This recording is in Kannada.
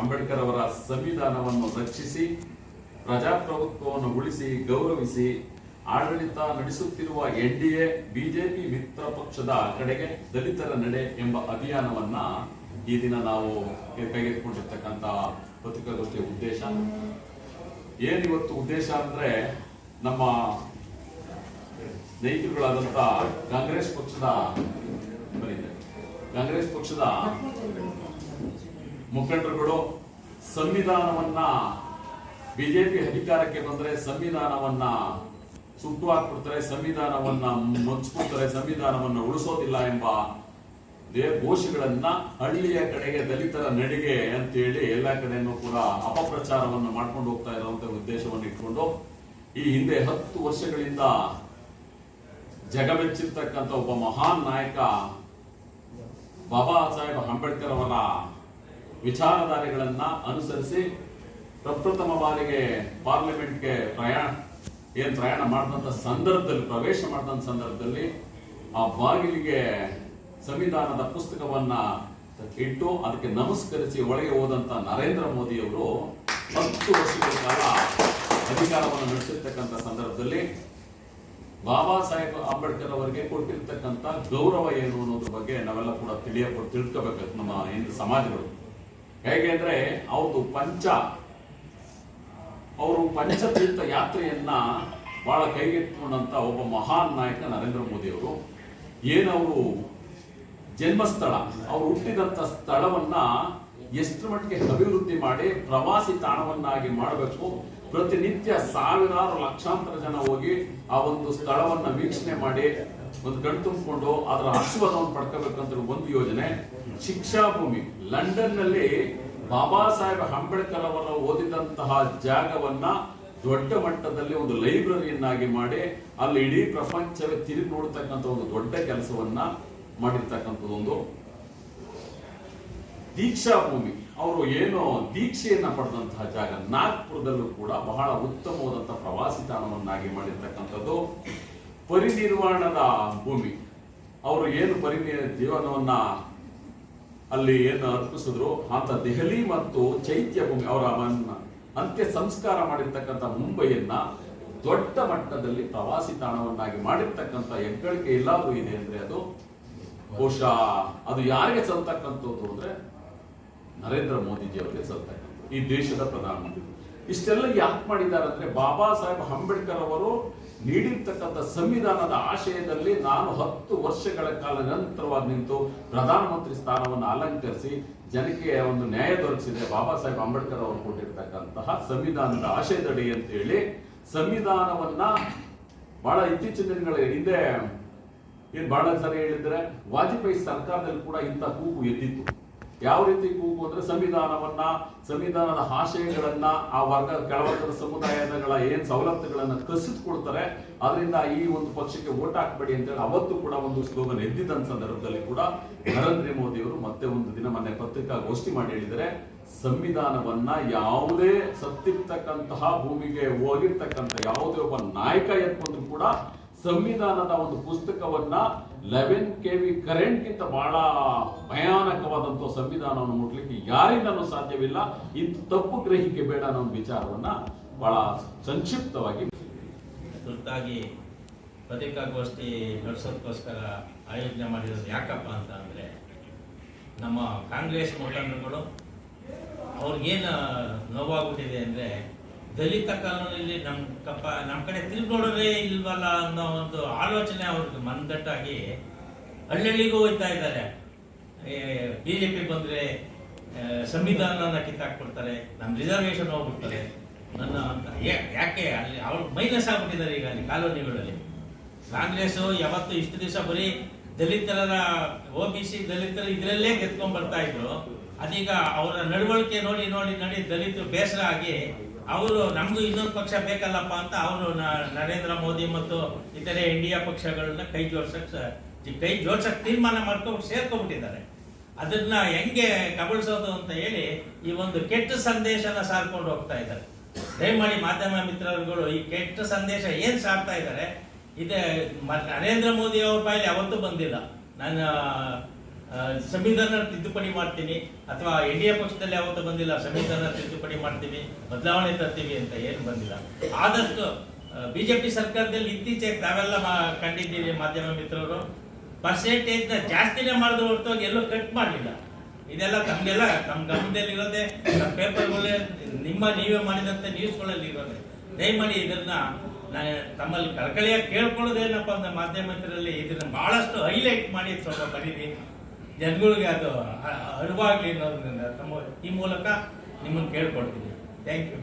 ಅಂಬೇಡ್ಕರ್ ಅವರ ಸಂವಿಧಾನವನ್ನು ರಕ್ಷಿಸಿ ಪ್ರಜಾಪ್ರಭುತ್ವವನ್ನು ಉಳಿಸಿ ಗೌರವಿಸಿ ಆಡಳಿತ ನಡೆಸುತ್ತಿರುವ ಎನ್ಡಿಎ ಬಿಜೆಪಿ ಮಿತ್ರ ಪಕ್ಷದ ಕಡೆಗೆ ದಲಿತರ ನಡೆ ಎಂಬ ಅಭಿಯಾನವನ್ನ ಈ ದಿನ ನಾವು ಕೈಗೆತ್ತಿಕೊಂಡಿರ್ತಕ್ಕಂಥ ಪತ್ರಿಕಾಗೋಷ್ಠಿಯ ಉದ್ದೇಶ. ಏನಿವತ್ತು ಉದ್ದೇಶ ಅಂದ್ರೆ, ನಮ್ಮ ಸ್ನೇಹಿತರುಗಳಾದಂಥ ಕಾಂಗ್ರೆಸ್ ಪಕ್ಷದ ಮುಖಂಡರುಗಳು ಸಂವಿಧಾನವನ್ನ ಬಿಜೆಪಿ ಅಧಿಕಾರಕ್ಕೆ ಬಂದ್ರೆ ಸಂವಿಧಾನವನ್ನ ಸುಟ್ಟು ಹಾಕ್ಬಿಡ್ತಾರೆ, ಸಂವಿಧಾನವನ್ನ ಮುಚ್ಚಿಬಿಡ್ತಾರೆ, ಸಂವಿಧಾನವನ್ನ ಉಳಿಸೋದಿಲ್ಲ ಎಂಬ ಘೋಷಗಳನ್ನ ಹಳ್ಳಿಯ ಕಡೆಗೆ ದಲಿತರ ನಡಿಗೆ ಅಂತೇಳಿ ಎಲ್ಲ ಕಡೆಯೂ ಕೂಡ ಅಪಪ್ರಚಾರವನ್ನು ಮಾಡ್ಕೊಂಡು ಹೋಗ್ತಾ ಇರುವಂತಹ ಉದ್ದೇಶವನ್ನು ಇಟ್ಕೊಂಡು ಈ ಹಿಂದೆ 10 ವರ್ಷಗಳಿಂದ ಜಗಮೆಚ್ಚಿರ್ತಕ್ಕಂಥ ಒಬ್ಬ ಮಹಾನ್ ನಾಯಕ ಬಾಬಾ ಸಾಹೇಬ್ ಅಂಬೇಡ್ಕರ್ ಅವರ ವಿಚಾರಧಾರೆಗಳನ್ನ ಅನುಸರಿಸಿ ಪ್ರಪ್ರಥಮ ಬಾರಿಗೆ ಪಾರ್ಲಿಮೆಂಟ್ಗೆ ಪ್ರಯಾಣ ಮಾಡಿದಂಥ ಸಂದರ್ಭದಲ್ಲಿ, ಪ್ರವೇಶ ಮಾಡಿದಂಥ ಸಂದರ್ಭದಲ್ಲಿ ಆ ಬಾಗಿಲಿಗೆ ಸಂವಿಧಾನದ ಪುಸ್ತಕವನ್ನ ಇಟ್ಟು ಅದಕ್ಕೆ ನಮಸ್ಕರಿಸಿ ಒಳಗೆ ಹೋದಂತ ನರೇಂದ್ರ ಮೋದಿ ಅವರು 10 ವರ್ಷಗಳ ಕಾಲ ಅಧಿಕಾರವನ್ನು ನಡೆಸಿರ್ತಕ್ಕಂಥ ಸಂದರ್ಭದಲ್ಲಿ ಬಾಬಾ ಸಾಹೇಬ್ ಅಂಬೇಡ್ಕರ್ ಅವರಿಗೆ ಕೊಟ್ಟಿರ್ತಕ್ಕಂಥ ಗೌರವ ಏನು ಅನ್ನೋದ್ರ ಬಗ್ಗೆ ನಾವೆಲ್ಲ ಕೂಡ ತಿಳ್ಕೋಬೇಕು ನಮ್ಮ ಹಿಂದೂ ಸಮಾಜಗಳು. ಹೇಗೆ ಅಂದ್ರೆ ಅವರು ಪಂಚತೀರ್ಥ ಯಾತ್ರೆಯನ್ನ ಬಹಳ ಕೈಗೆತ್ತಿಕೊಂಡಂತ ಒಬ್ಬ ಮಹಾನ್ ನಾಯಕ ನರೇಂದ್ರ ಮೋದಿ ಅವರು. ಏನವರು ಜನ್ಮಸ್ಥಳ, ಅವರು ಹುಟ್ಟಿದಂತ ಸ್ಥಳವನ್ನ ಎಷ್ಟು ಮಟ್ಟಿಗೆ ಅಭಿವೃದ್ಧಿ ಮಾಡಿ ಪ್ರವಾಸಿ ತಾಣವನ್ನಾಗಿ ಮಾಡಬೇಕು, ಪ್ರತಿನಿತ್ಯ ಸಾವಿರಾರು ಲಕ್ಷಾಂತರ ಜನ ಹೋಗಿ ಆ ಒಂದು ಸ್ಥಳವನ್ನ ವೀಕ್ಷಣೆ ಮಾಡಿ ಒಂದು ಕಣ್ ತುಂಬಿಕೊಂಡು ಅದರ ಆಶೀರ್ವಾದವನ್ನು ಪಡ್ಕೋಬೇಕಂತ ಒಂದು ಯೋಜನೆ. ಶಿಕ್ಷಾ ಭೂಮಿ, ಲಂಡನ್ ನಲ್ಲಿ ಬಾಬಾ ಸಾಹೇಬ್ ಅಂಬೇಡ್ಕರ್ ಅವರ ಓದಿದಂತಹ ಜಾಗವನ್ನ ದೊಡ್ಡ ಮಟ್ಟದಲ್ಲಿ ಒಂದು ಲೈಬ್ರರಿಯನ್ನಾಗಿ ಮಾಡಿ ಅಲ್ಲಿ ಇಡೀ ಪ್ರಪಂಚವೇ ತಿರುಗಿ ನೋಡ್ತಕ್ಕಂಥ ಒಂದು ದೊಡ್ಡ ಕೆಲಸವನ್ನ ಮಾಡಿರ್ತಕ್ಕಂಥದ್ದೊಂದು. ದೀಕ್ಷಾ ಭೂಮಿ, ಅವರು ಏನು ದೀಕ್ಷೆಯನ್ನ ಪಡೆದಂತಹ ಜಾಗ ನಾಗ್ಪುರದಲ್ಲೂ ಕೂಡ ಬಹಳ ಉತ್ತಮವಾದಂತಹ ಪ್ರವಾಸಿ ತಾಣವನ್ನಾಗಿ ಮಾಡಿರ್ತಕ್ಕಂಥದ್ದು. ಪರಿನಿರ್ವಾಣದ ಭೂಮಿ, ಅವರು ಏನು ಜೀವನವನ್ನ ಅಲ್ಲಿ ಏನು ಅರ್ಪಿಸಿದ್ರು ಅಂತ ದೆಹಲಿ ಮತ್ತು ಚೈತ್ಯ ಭೂಮಿ, ಅವರ ಅಂತ್ಯ ಸಂಸ್ಕಾರ ಮಾಡಿರ್ತಕ್ಕಂಥ ಮುಂಬೈಯನ್ನ ದೊಡ್ಡ ಮಟ್ಟದಲ್ಲಿ ಪ್ರವಾಸಿ ತಾಣವನ್ನಾಗಿ ಮಾಡಿರ್ತಕ್ಕಂಥ ಹೆಗ್ಗಳಿಕೆ ಎಲ್ಲಾದ್ರೂ ಇದೆ ಅಂದ್ರೆ ಅದು ಬಹುಶಃ ಅದು ಯಾರಿಗೆ ಸಲ್ತಕ್ಕಂಥದ್ದು ಅಂದ್ರೆ ನರೇಂದ್ರ ಮೋದಿಜಿ ಅವರಿಗೆ ಸಲ್ತಕ್ಕಂಥ, ಈ ದೇಶದ ಪ್ರಧಾನಮಂತ್ರಿ. ಇಷ್ಟೆಲ್ಲ ಯಾಕೆ ಮಾಡಿದ್ದಾರೆ ಅಂದ್ರೆ, ಬಾಬಾ ಸಾಹೇಬ್ ಅಂಬೇಡ್ಕರ್ ಅವರು ನೀಡಿರ್ತಕ್ಕಂಥ ಸಂವಿಧಾನದ ಆಶಯದಲ್ಲಿ ನಾನು 10 ವರ್ಷಗಳ ಕಾಲ ನಿರಂತರವಾಗಿ ನಿಂತು ಪ್ರಧಾನಮಂತ್ರಿ ಸ್ಥಾನವನ್ನು ಅಲಂಕರಿಸಿ ಜನಕ್ಕೆ ಒಂದು ನ್ಯಾಯ ದೊರಕಿಸಿದೆ ಬಾಬಾ ಸಾಹೇಬ್ ಅಂಬೇಡ್ಕರ್ ಅವರು ಕೊಟ್ಟಿರ್ತಕ್ಕಂತಹ ಸಂವಿಧಾನದ ಆಶಯದಡಿ ಅಂತ ಹೇಳಿ ಸಂವಿಧಾನವನ್ನ ಬಹಳ ಇತ್ತೀಚಿನ ದಿನಗಳ ಹಿಂದೆ ಬಹಳ ಸರಿ ಹೇಳಿದ್ರೆ ವಾಜಪೇಯಿ ಸರ್ಕಾರದಲ್ಲಿ ಕೂಡ ಇಂಥ ಕೂಗು ಎದ್ದಿತ್ತು. ಯಾವ ರೀತಿ ಕೂಗು ಅಂದ್ರೆ, ಸಂವಿಧಾನದ ಆಶಯಗಳನ್ನ ಆ ಕೆಳವರ್ಗದ ಸಮುದಾಯಗಳ ಏನ್ ಸವಲತ್ತುಗಳನ್ನ ಕಸಿದುಕೊಳ್ತಾರೆ, ಅದರಿಂದ ಈ ಒಂದು ಪಕ್ಷಕ್ಕೆ ವೋಟ್ ಹಾಕ್ಬೇಡಿ ಅಂತೇಳಿ ಅವತ್ತು ಕೂಡ ಒಂದು ಸ್ಲೋಗನ್ ಎದ್ದಿದ್ದಂತ ಸಂದರ್ಭದಲ್ಲಿ ಕೂಡ ನರೇಂದ್ರ ಮೋದಿ ಅವರು ಮತ್ತೆ ಒಂದು ದಿನ ಮೊನ್ನೆ ಪತ್ರಿಕಾಗೋಷ್ಠಿ ಮಾಡಿ ಹೇಳಿದರೆ, ಸಂವಿಧಾನವನ್ನ ಯಾವುದೇ ಸತ್ತಿರ್ತಕ್ಕಂತಹ ಭೂಮಿಗೆ ಹೋಗಿರ್ತಕ್ಕಂಥ ಯಾವುದೇ ಒಬ್ಬ ನಾಯಕ ಎತ್ಕೊಂಡ್ರು ಕೂಡ ಸಂವಿಧಾನದ ಒಂದು ಪುಸ್ತಕವನ್ನ 11 kV ಕರೆಂಟ್ ಗಿಂತ ಬಹಳ ಭಯಾನಕವಾದಂತಹ ಸಂವಿಧಾನವನ್ನು ಮುಟ್ಲಿಕ್ಕೆ ಯಾರಿಂದನೂ ಸಾಧ್ಯವಿಲ್ಲ. ಇಂಥ ತಪ್ಪು ಗ್ರಹಿಕೆ ಬೇಡ ಅನ್ನೋ ವಿಚಾರವನ್ನ ಬಹಳ ಸಂಕ್ಷಿಪ್ತವಾಗಿ ತುರ್ತಾಗಿ ಪತ್ರಿಕಾಗೋಷ್ಠಿ ನಡೆಸೋದಕ್ಕೋಸ್ಕರ ಆಯೋಜನೆ ಮಾಡಿರೋದು ಯಾಕಪ್ಪ ಅಂತ ಅಂದ್ರೆ, ನಮ್ಮ ಕಾಂಗ್ರೆಸ್ ಮುಖಂಡರುಗಳು ಅವ್ರಿಗೇನು ನೋವಾಗ್ಬಿಟ್ಟಿದೆ ಅಂದ್ರೆ, ದಲಿತ ಕಾನೂನಲ್ಲಿ ನಮ್ಮ ಕಡೆ ತಿರುಗಿ ನೋಡೋರೇ ಇಲ್ವಲ್ಲ ಅನ್ನೋ ಒಂದು ಆಲೋಚನೆ ಅವ್ರಿಗೆ ಮಂದಟ್ಟಾಗಿ ಹಳ್ಳಿಗೂ ಹೋಗ್ತಾ ಇದ್ದಾರೆ. ಬಿಜೆಪಿ ಬಂದ್ರೆ ಸಂವಿಧಾನನ ಕಿತ್ತಾಕ್ಬಿಡ್ತಾರೆ, ನಮ್ಮ ರಿಸರ್ವೇಶನ್ ಹೋಗ್ಬಿಡ್ತಾರೆ ನನ್ನ ಅಂತ. ಯಾಕೆ ಅಲ್ಲಿ ಅವ್ರು ಮೈನಸ್ ಆಗ್ಬಿಟ್ಟಿದ್ದಾರೆ ಈಗ ಅಲ್ಲಿ ಕಾಲೋನಿಗಳಲ್ಲಿ. ಕಾಂಗ್ರೆಸ್ ಯಾವತ್ತು ಇಷ್ಟು ದಿವಸ ಬರೀ ದಲಿತರ OBC ದಲಿತರು ಇದರಲ್ಲೇ ಗೆದ್ಕೊಂಡ್ ಬರ್ತಾ ಇದ್ರು. ಅದೀಗ ಅವರ ನಡವಳಿಕೆ ನೋಡಿ ದಲಿತರು ಬೇಸರ ಆಗಿ ಅವರು ನಮ್ಗೂ ಇನ್ನೊಂದು ಪಕ್ಷ ಬೇಕಲ್ಲಪ್ಪ ಅಂತ ಅವರು ನರೇಂದ್ರ ಮೋದಿ ಮತ್ತು ಇತರೆ ಇಂಡಿಯಾ ಪಕ್ಷಗಳನ್ನ ಕೈ ಜೋಡ್ಸಕ್ ತೀರ್ಮಾನ ಮಾಡ್ಕೊಂಡು ಸೇರ್ಕೊಂಡ್ಬಿಟ್ಟಿದ್ದಾರೆ. ಅದನ್ನ ಹೆಂಗೆ ಕಬಳಿಸೋದು ಅಂತ ಹೇಳಿ ಈ ಒಂದು ಕೆಟ್ಟ ಸಂದೇಶನ ಸಾರ್ಕೊಂಡು ಹೋಗ್ತಾ ಇದ್ದಾರೆ. ದಯಮಾಡಿ ಮಾಧ್ಯಮ ಮಿತ್ರರುಗಳು ಈ ಕೆಟ್ಟ ಸಂದೇಶ ಏನ್ ಸಾರ್ತಾ ಇದ್ದಾರೆ, ಇದೆ ನರೇಂದ್ರ ಮೋದಿ ಅವ್ರ ಬಾಯಲ್ಲಿ ಯಾವತ್ತೂ ಬಂದಿಲ್ಲ. ನಾನು ಸಂವಿಧಾನ ತಿದ್ದುಪಡಿ ಮಾಡ್ತೀನಿ ಅಥವಾ NDA ಪಕ್ಷದಲ್ಲಿ ಯಾವತ್ತೂ ಬಂದಿಲ್ಲ ಸಂವಿಧಾನ ತಿದ್ದುಪಡಿ ಮಾಡ್ತೀವಿ ಬದಲಾವಣೆ ತರ್ತೀವಿ ಅಂತ ಏನು ಬಂದಿಲ್ಲ. ಆದಷ್ಟು ಬಿಜೆಪಿ ಸರ್ಕಾರದಲ್ಲಿ ಇತ್ತೀಚೆಗೆ ತಾವೆಲ್ಲ ಕಂಡಿದ್ದೀರಿ ಮಾಧ್ಯಮ ಮಿತ್ರರು, ಪರ್ಸೆಂಟೇಜ್ ಜಾಸ್ತಿನೇ ಮಾಡಿದ್ರು ಹೊರತು ಎಲ್ಲೂ ಕಟ್ ಮಾಡಲಿಲ್ಲ. ಇದೆಲ್ಲ ತಮಗೆಲ್ಲ ತಮ್ಮ ಗಮನದಲ್ಲಿರೋದೆ, ನಮ್ಮ ಪೇಪರ್ಗಳೇ ನೀವೇ ಮಾಡಿದಂಥ ನ್ಯೂಸ್ಗಳಲ್ಲಿ ಇರೋದೆ. ದಯಮಾಡಿ ಇದನ್ನ ನಾನು ತಮ್ಮಲ್ಲಿ ಕಳಕಳಿಯಾಗಿ ಕೇಳ್ಕೊಳ್ಳೋದೇನಪ್ಪ ಅಂದ್ರೆ ಮಾಧ್ಯಮ ಮಿತ್ರರಲ್ಲಿ ಇದನ್ನ ಬಹಳಷ್ಟು ಹೈಲೈಟ್ ಮಾಡಿ ಸ್ವಲ್ಪ ಬರೀರಿ, ಜನಗಳಿಗೆ ಅದು ಅರಿವಾಗ್ಲಿ ಅನ್ನೋದ್ರಿಂದ ಈ ಮೂಲಕ ನಿಮ್ಮನ್ನು ಕೇಳ್ಕೊಳ್ತೀನಿ. Thank you.